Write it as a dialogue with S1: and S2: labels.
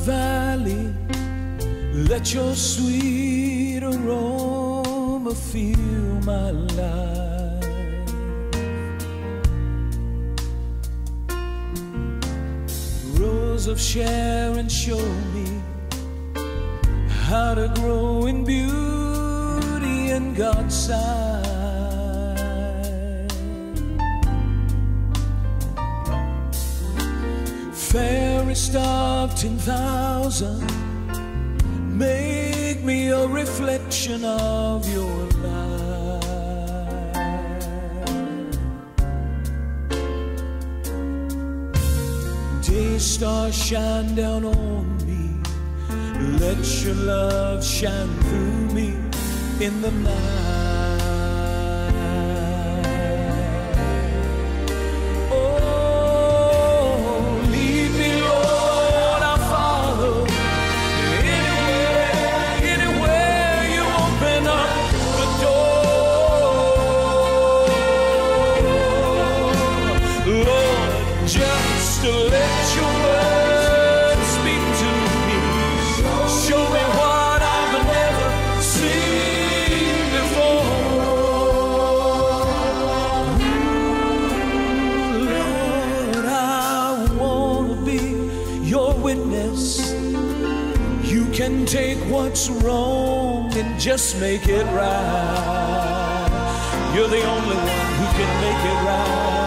S1: valley, let your sweet aroma fill my life. Rose of Sharon, show me how to grow in beauty in God's sight. Fairest of 10,000, make me a reflection of your light. Day star, shine down on me, let your love shine through me in the night. Just to let your word speak to me, show me what I've never seen before. Ooh, Lord, I want to be your witness. You can take what's wrong and just make it right. You're the only one who can make it right.